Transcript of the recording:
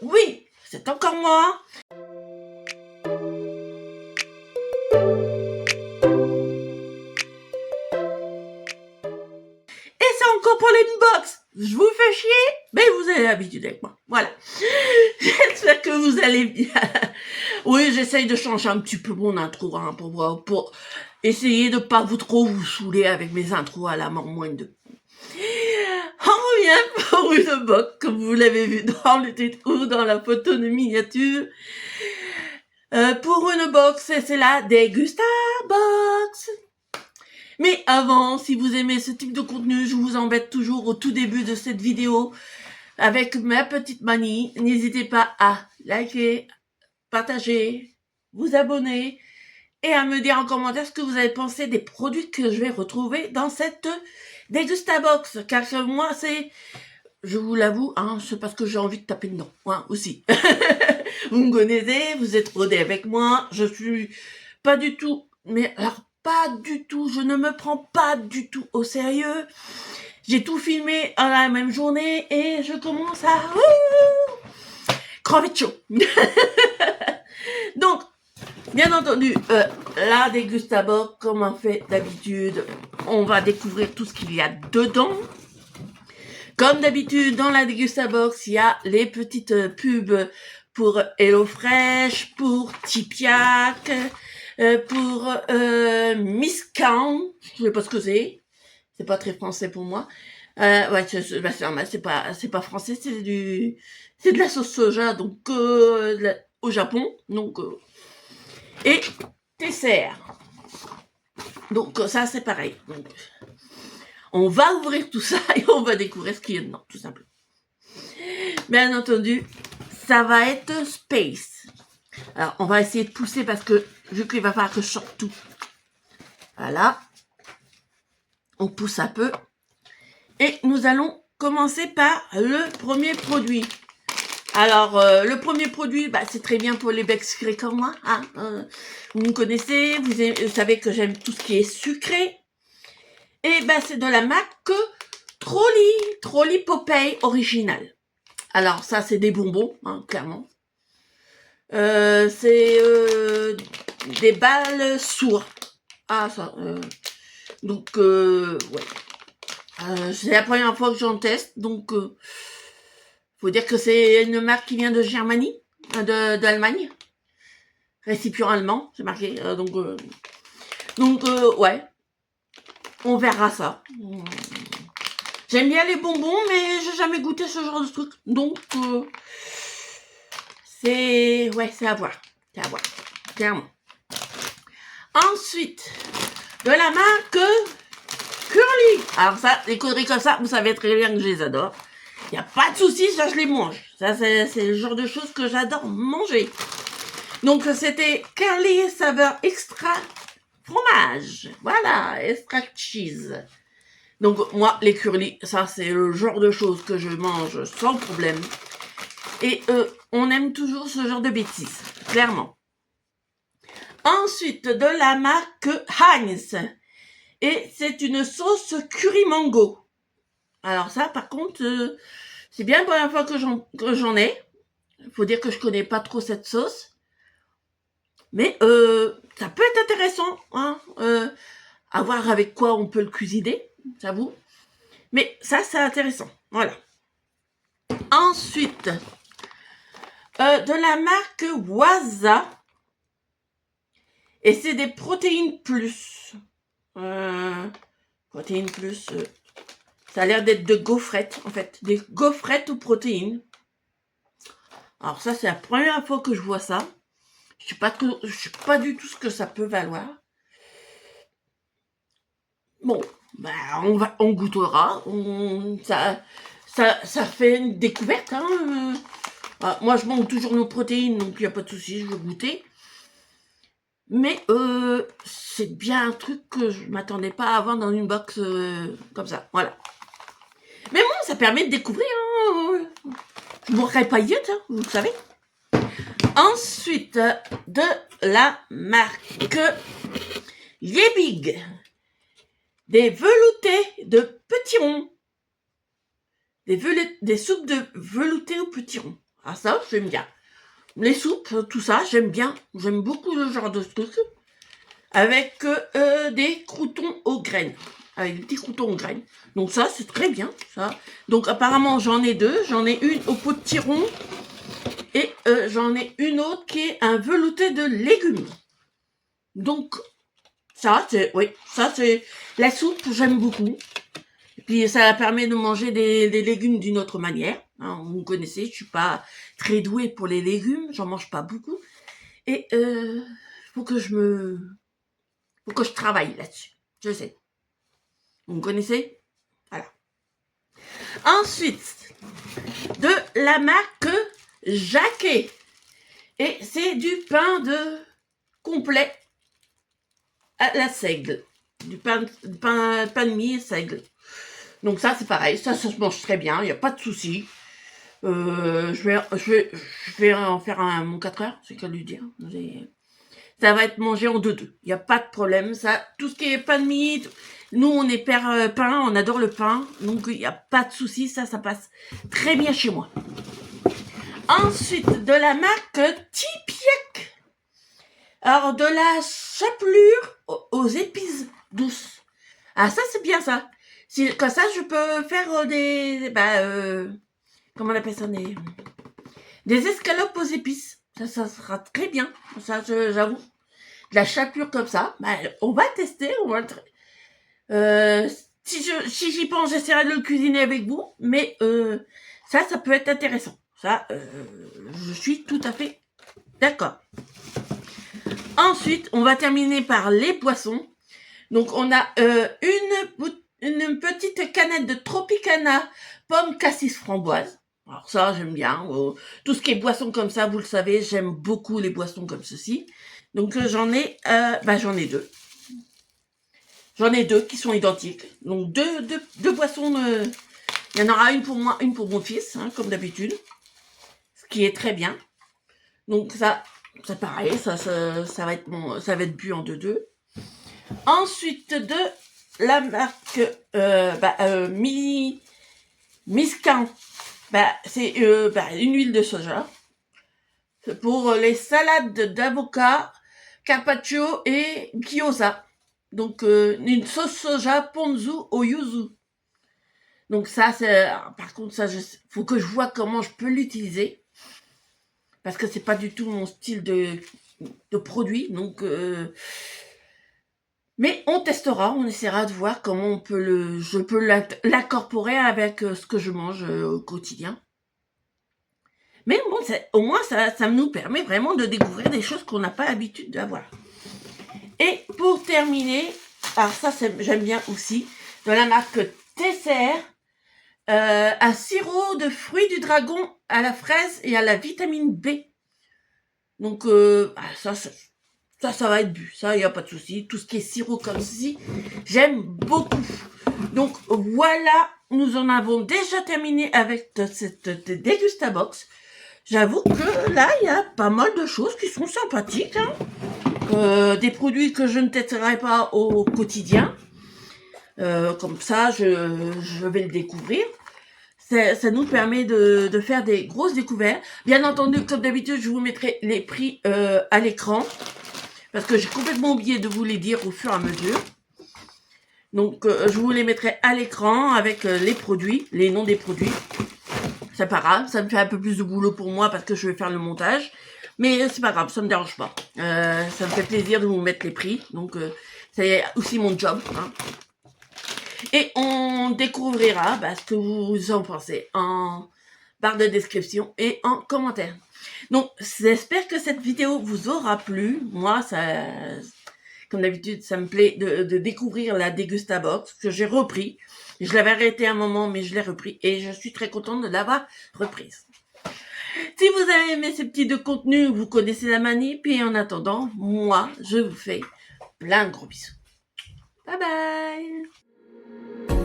Oui, c'est encore moi. Et c'est encore pour l'inbox. Je vous fais chier, mais vous avez l'habitude avec moi. Voilà. J'espère que vous allez bien. Oui, j'essaye de changer un petit peu mon intro, hein, pour essayer de pas vous saouler avec mes intros à la mort moins de. On revient pour une box, comme vous l'avez vu dans le titre ou dans la photo de miniature. Pour une box, c'est la Degusta Box. Mais avant, si vous aimez ce type de contenu, je vous embête toujours au tout début de cette vidéo avec ma petite manie. N'hésitez pas à liker, partager, vous abonner et à me dire en commentaire ce que vous avez pensé des produits que je vais retrouver dans cette Degusta Box. Car moi, je vous l'avoue, hein, c'est parce que j'ai envie de taper dedans, hein, aussi. Vous me connaissez, vous êtes rodés avec moi, je suis pas du tout, mais alors pas du tout, je ne me prends pas du tout au sérieux. J'ai tout filmé à la même journée et je commence à crever de chaud. Donc, bien entendu, la Degusta-Box, comme on fait d'habitude, on va découvrir tout ce qu'il y a dedans. Comme d'habitude, dans la Degusta-Box, il y a les petites pubs pour HelloFresh, pour Tipiak, pour Miscount, je sais pas ce que c'est pas très français pour moi. Ouais, c'est normal, c'est pas français, c'est de la sauce soja, donc au Japon, donc et Tesser. Donc ça c'est pareil. Donc, on va ouvrir tout ça et on va découvrir ce qu'il y a dedans, tout simplement. Bien entendu, ça va être Space. Alors, on va essayer de pousser parce que, vu qu'il va falloir que je sorte tout. Voilà. On pousse un peu. Et nous allons commencer par le premier produit. Alors, le premier produit, c'est très bien pour les becs sucrés comme moi. Hein. Vous me connaissez, vous savez que j'aime tout ce qui est sucré. Et c'est de la marque Trolli Popeye original. Alors, ça, c'est des bonbons, hein, clairement. C'est des balles sourds. Ah, ça. Donc, ouais. C'est la première fois que j'en teste, donc faut dire que c'est une marque qui vient de Germanie, d'Allemagne. Récipient allemand, c'est marqué. Donc, ouais. On verra ça. J'aime bien les bonbons, mais j'ai jamais goûté ce genre de truc. Donc, c'est à voir. C'est à voir. Clairement. Ensuite, de la marque Curly. Alors ça, les conneries comme ça, vous savez très bien que je les adore. Il n'y a pas de souci, ça je les mange. Ça, c'est le genre de choses que j'adore manger. Donc, c'était Curly saveur extra fromage. Voilà, extra cheese. Donc, moi, les Curly, ça, c'est le genre de choses que je mange sans problème. Et on aime toujours ce genre de bêtises, clairement. Ensuite, de la marque Heinz. Et c'est une sauce curry mango. Alors ça, par contre, c'est bien la première fois que j'en ai. Il faut dire que je connais pas trop cette sauce. Mais ça peut être intéressant, hein, à voir avec quoi on peut le cuisiner, j'avoue. Mais ça, c'est intéressant. Voilà. Ensuite, de la marque Waza. Et c'est des protéines plus. Protéines plus. Ça a l'air d'être de gaufrettes, en fait. Des gaufrettes aux protéines. Alors ça, c'est la première fois que je vois ça. Je sais pas du tout ce que ça peut valoir. Bon, on goûtera. Ça fait une découverte. Hein. Moi, je mange toujours nos protéines, donc il n'y a pas de souci, je veux goûter. Mais c'est bien un truc que je m'attendais pas à avoir dans une box comme ça. Voilà. Mais bon, ça permet de découvrir. Hein. Je ne mourrai pas yet, hein, vous le savez. Ensuite, de la marque Liebig. Des veloutés de petits ronds. Des soupes de veloutés aux petits ronds. Ah ça, j'aime bien. Les soupes, tout ça, j'aime bien. J'aime beaucoup le genre de truc. Avec des croûtons aux graines. Avec des petits croûtons aux graines. Donc ça, c'est très bien, ça. Donc apparemment, j'en ai deux. J'en ai une au pot de tiron. Et j'en ai une autre qui est un velouté de légumes. Donc, ça, c'est la soupe, j'aime beaucoup. Et puis, ça permet de manger des légumes d'une autre manière. Hein, vous me connaissez, je suis pas très douée pour les légumes. J'en mange pas beaucoup. Et faut que je travaille là-dessus. Je sais. Vous me connaissez? Voilà. Ensuite, de la marque Jacquet. Et c'est du pain de complet à la seigle. Du pain de mie seigle. Donc ça, c'est pareil. Ça se mange très bien. Il n'y a pas de souci. Je vais en faire mon 4 heures. C'est qu'à lui dire. Ça va être mangé en 2-2. Il n'y a pas de problème. Ça, tout ce qui est pain de mie, nous, on est père pain. On adore le pain. Donc, il n'y a pas de souci. Ça passe très bien chez moi. Ensuite, de la marque Tipiak. Alors, de la chapelure aux épices douces. Ah, ça, c'est bien, ça. Comme ça, je peux faire comment on appelle ça, des escalopes aux épices. Ça sera très bien. Ça, j'avoue. De la chapelure comme ça. On va tester. Si j'y pense, j'essaierai de le cuisiner avec vous. Mais ça peut être intéressant. Ça, je suis tout à fait d'accord. Ensuite, on va terminer par les poissons. Donc, on a une petite canette de Tropicana pomme cassis framboise. Alors ça, j'aime bien. Tout ce qui est boisson comme ça, vous le savez, j'aime beaucoup les boissons comme ceci. Donc, j'en ai deux. J'en ai deux qui sont identiques. Donc, deux boissons. Il y en aura une pour moi, une pour mon fils, hein, comme d'habitude. Ce qui est très bien. Donc, ça c'est pareil. Ça va être bu en 2-2. Ensuite, de la marque Miscan. C'est une huile de soja. Pour les salades d'avocat, carpaccio et gyoza. Donc, une sauce soja ponzu au yuzu. Donc ça, par contre, ça, faut que je vois comment je peux l'utiliser. Parce que c'est pas du tout mon style de produit. Donc, mais on testera, on essaiera de voir comment je peux l'incorporer avec ce que je mange au quotidien. Mais bon, au moins, ça nous permet vraiment de découvrir des choses qu'on n'a pas l'habitude d'avoir. Et pour terminer, alors ça, j'aime bien aussi, de la marque TCR, un sirop de fruits du dragon à la fraise et à la vitamine B. Donc, ça va être bu. Ça, il n'y a pas de souci. Tout ce qui est sirop comme ceci, j'aime beaucoup. Donc, voilà, nous en avons déjà terminé avec cette Dégustabox. J'avoue que là, il y a pas mal de choses qui sont sympathiques. Hein. Des produits que je ne testerai pas au quotidien. Comme ça, je vais le découvrir. Ça nous permet de faire des grosses découvertes. Bien entendu, comme d'habitude, je vous mettrai les prix à l'écran. Parce que j'ai complètement oublié de vous les dire au fur et à mesure. Donc, je vous les mettrai à l'écran avec les produits, les noms des produits. C'est pas grave, ça me fait un peu plus de boulot pour moi parce que je vais faire le montage. Mais c'est pas grave, ça me dérange pas. Ça me fait plaisir de vous mettre les prix. Donc, c'est aussi mon job. Hein. Et on découvrira ce que vous en pensez en barre de description et en commentaire. Donc, j'espère que cette vidéo vous aura plu. Moi, comme d'habitude, ça me plaît de découvrir la Dégustabox que j'ai repris. Je l'avais arrêté un moment, mais je l'ai repris et je suis très contente de l'avoir reprise. Si vous avez aimé ces petits de contenu, vous connaissez la manip. Et en attendant, moi, je vous fais plein de gros bisous. Bye bye!